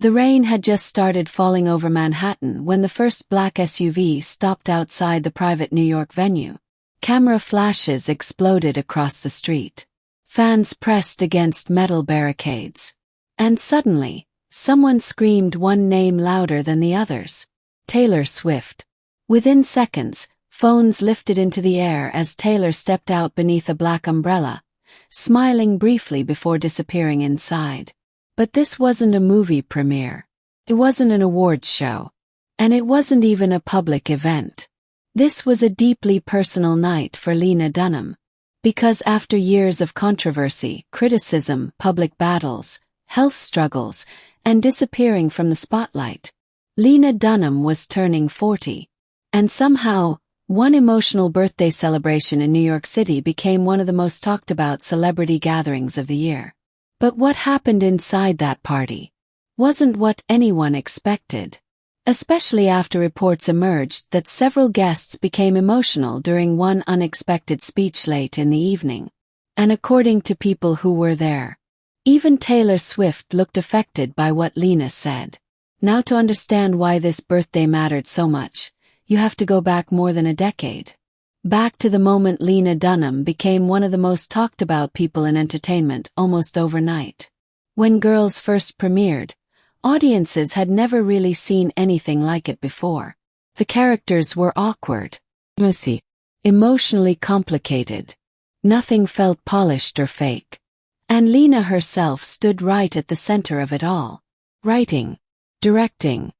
The rain had just started falling over Manhattan when the first black SUV stopped outside the private New York venue. Camera flashes exploded across the street. Fans pressed against metal barricades. And suddenly, someone screamed one name louder than the others. Taylor Swift. Within seconds, phones lifted into the air as Taylor stepped out beneath a black umbrella, smiling briefly before disappearing inside. But this wasn't a movie premiere. It wasn't an awards show. And it wasn't even a public event. This was a deeply personal night for Lena Dunham. Because after years of controversy, criticism, public battles, health struggles, and disappearing from the spotlight, Lena Dunham was turning 40. And somehow, one emotional birthday celebration in New York City became one of the most talked about celebrity gatherings of the year. But what happened inside that party wasn't what anyone expected. Especially after reports emerged that several guests became emotional during one unexpected speech late in the evening. And according to people who were there, even Taylor Swift looked affected by what Lena said. Now, to understand why this birthday mattered so much, you have to go back more than a decade. Back to the moment Lena Dunham became one of the most talked about people in entertainment almost overnight. When Girls first premiered, audiences had never really seen anything like it before. The characters were awkward, messy, emotionally complicated. Nothing felt polished or fake. And Lena herself stood right at the center of it all. Writing, directing,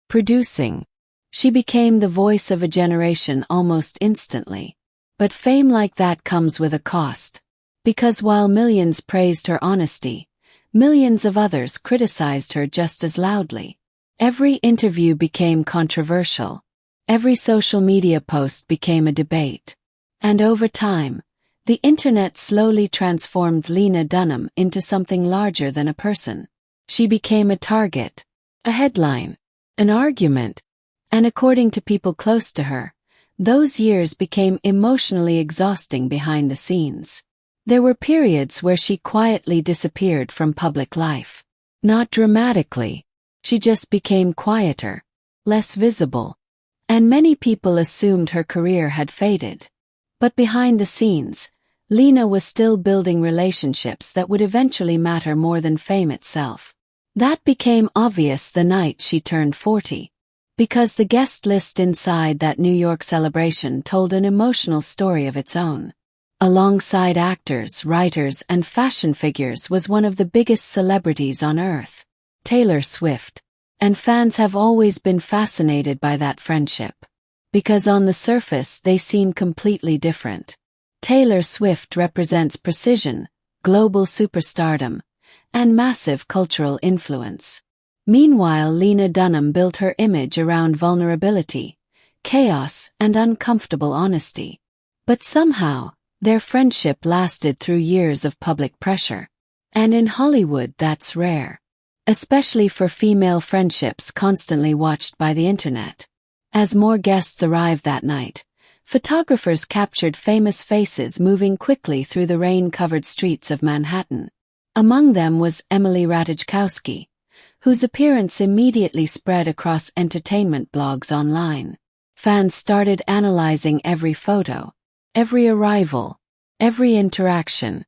producing. She became the voice of a generation almost instantly. But fame like that comes with a cost. Because while millions praised her honesty, millions of others criticized her just as loudly. Every interview became controversial. Every social media post became a debate. And over time, the internet slowly transformed Lena Dunham into something larger than a person. She became a target, a headline, an argument, and according to people close to her, those years became emotionally exhausting behind the scenes. There were periods where she quietly disappeared from public life. Not dramatically. She just became quieter, less visible. And many people assumed her career had faded. But behind the scenes, Lena was still building relationships that would eventually matter more than fame itself. That became obvious the night she turned 40. Because the guest list inside that New York celebration told an emotional story of its own. Alongside actors, writers, and fashion figures was one of the biggest celebrities on earth, Taylor Swift. And fans have always been fascinated by that friendship. Because on the surface they seem completely different. Taylor Swift represents precision, global superstardom, and massive cultural influence. Meanwhile, Lena Dunham built her image around vulnerability, chaos, and uncomfortable honesty. But somehow, their friendship lasted through years of public pressure. And in Hollywood that's rare. Especially for female friendships constantly watched by the internet. As more guests arrived that night, photographers captured famous faces moving quickly through the rain-covered streets of Manhattan. Among them was Emily Ratajkowski, whose appearance immediately spread across entertainment blogs online. Fans started analyzing every photo, every arrival, every interaction.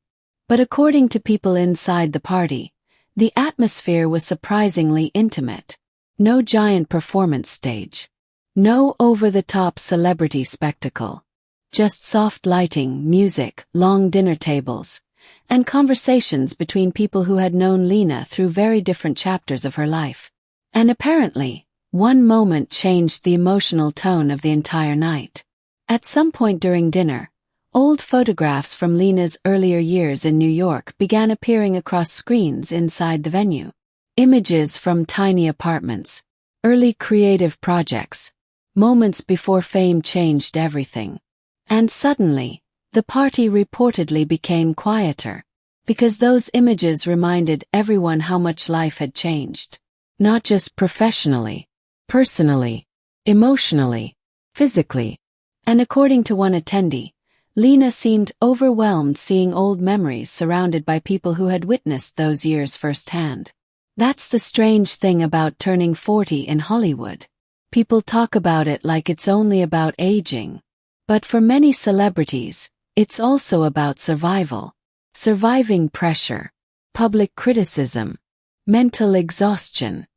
But according to people inside the party, the atmosphere was surprisingly intimate. No giant performance stage. No over-the-top celebrity spectacle. Just soft lighting, music, long dinner tables, and conversations between people who had known Lena through very different chapters of her life. And apparently, one moment changed the emotional tone of the entire night. At some point during dinner, old photographs from Lena's earlier years in New York began appearing across screens inside the venue. Images from tiny apartments, early creative projects, moments before fame changed everything. And suddenly, the party reportedly became quieter, because those images reminded everyone how much life had changed. Not just professionally, personally, emotionally, physically. And according to one attendee, Lena seemed overwhelmed seeing old memories surrounded by people who had witnessed those years firsthand. That's the strange thing about turning 40 in Hollywood. People talk about it like it's only about aging. But for many celebrities, it's also about survival. Surviving pressure, public criticism, mental exhaustion,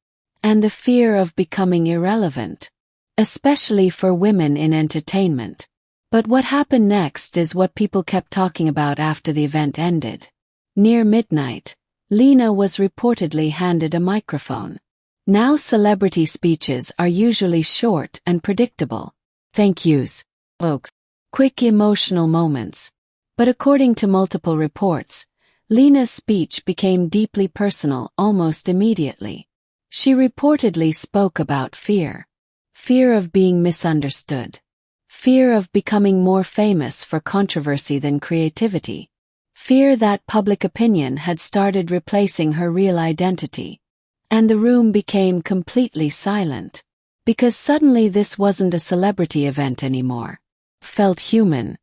and the fear of becoming irrelevant, especially for women in entertainment. But what happened next is what people kept talking about after the event ended. Near midnight, Lena was reportedly handed a microphone. Now celebrity speeches are usually short and predictable. Thank yous, folks. Quick emotional moments. But according to multiple reports, Lena's speech became deeply personal almost immediately. She reportedly spoke about fear. Fear of being misunderstood. Fear of becoming more famous for controversy than creativity. Fear that public opinion had started replacing her real identity. And the room became completely silent. Because suddenly this wasn't a celebrity event anymore. Felt human.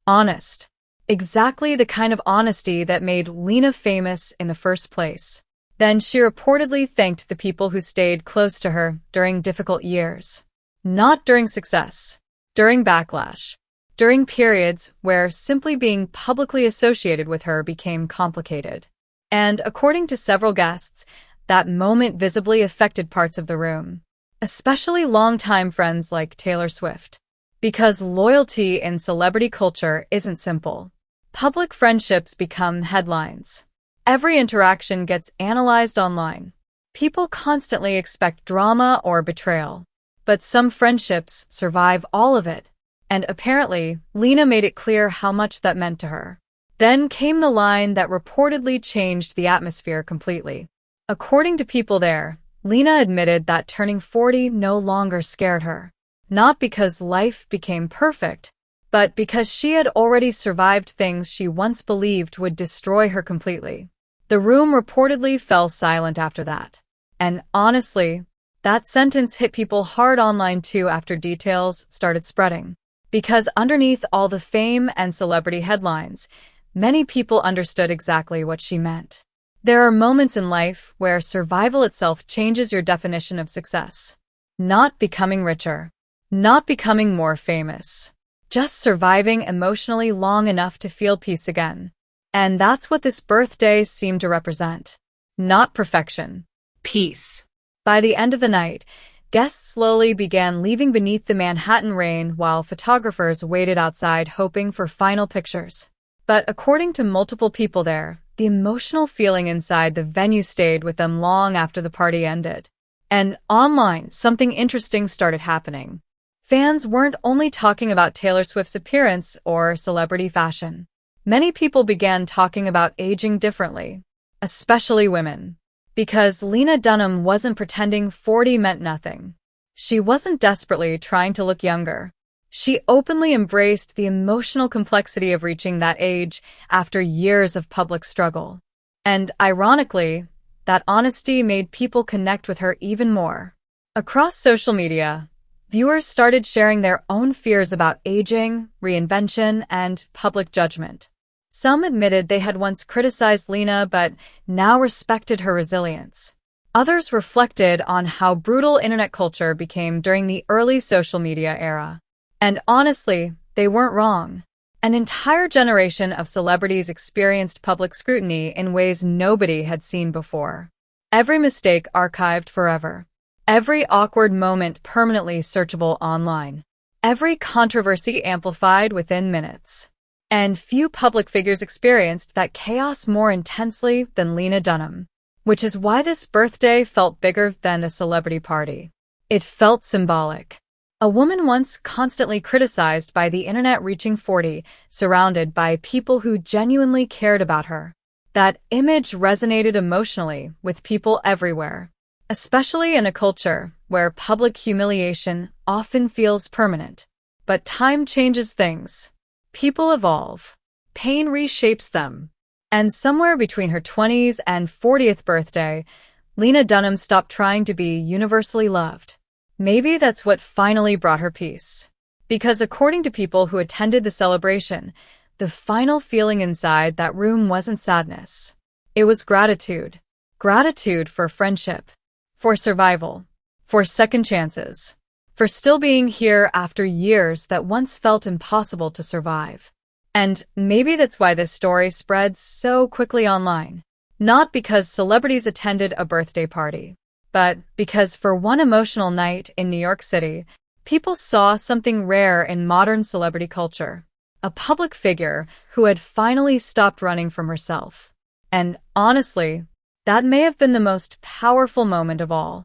Honest. Exactly the kind of honesty that made Lena famous in the first place. Then she reportedly thanked the people who stayed close to her during difficult years. Not during success. During backlash. During periods where simply being publicly associated with her became complicated. And according to several guests, that moment visibly affected parts of the room. Especially longtime friends like Taylor Swift. Because loyalty in celebrity culture isn't simple. Public friendships become headlines. Every interaction gets analyzed online. People constantly expect drama or betrayal. But some friendships survive all of it. And apparently, Lena made it clear how much that meant to her. Then came the line that reportedly changed the atmosphere completely. According to people there, Lena admitted that turning 40 no longer scared her. Not because life became perfect, but because she had already survived things she once believed would destroy her completely. The room reportedly fell silent after that. And honestly, that sentence hit people hard online too after details started spreading. Because underneath all the fame and celebrity headlines, many people understood exactly what she meant. There are moments in life where survival itself changes your definition of success. Not becoming richer. Not becoming more famous. Just surviving emotionally long enough to feel peace again. And that's what this birthday seemed to represent. Not perfection. Peace. By the end of the night, guests slowly began leaving beneath the Manhattan rain while photographers waited outside hoping for final pictures. But according to multiple people there, the emotional feeling inside the venue stayed with them long after the party ended. And online, something interesting started happening. Fans weren't only talking about Taylor Swift's appearance or celebrity fashion. Many people began talking about aging differently, especially women. Because Lena Dunham wasn't pretending 40 meant nothing. She wasn't desperately trying to look younger. She openly embraced the emotional complexity of reaching that age after years of public struggle. And ironically, that honesty made people connect with her even more. Across social media, viewers started sharing their own fears about aging, reinvention, and public judgment. Some admitted they had once criticized Lena but now respected her resilience. Others reflected on how brutal internet culture became during the early social media era. And honestly, they weren't wrong. An entire generation of celebrities experienced public scrutiny in ways nobody had seen before. Every mistake archived forever. Every awkward moment permanently searchable online. Every controversy amplified within minutes. And few public figures experienced that chaos more intensely than Lena Dunham. Which is why this birthday felt bigger than a celebrity party. It felt symbolic. A woman once constantly criticized by the internet reaching 40, surrounded by people who genuinely cared about her. That image resonated emotionally with people everywhere. Especially in a culture where public humiliation often feels permanent. But time changes things. People evolve. Pain reshapes them. And somewhere between her 20s and 40th birthday, Lena Dunham stopped trying to be universally loved. Maybe that's what finally brought her peace. Because according to people who attended the celebration, the final feeling inside that room wasn't sadness. It was gratitude. Gratitude for friendship, for survival, for second chances, for still being here after years that once felt impossible to survive. And maybe that's why this story spread so quickly online. Not because celebrities attended a birthday party, but because for one emotional night in New York City, people saw something rare in modern celebrity culture. A public figure who had finally stopped running from herself. And honestly, that may have been the most powerful moment of all.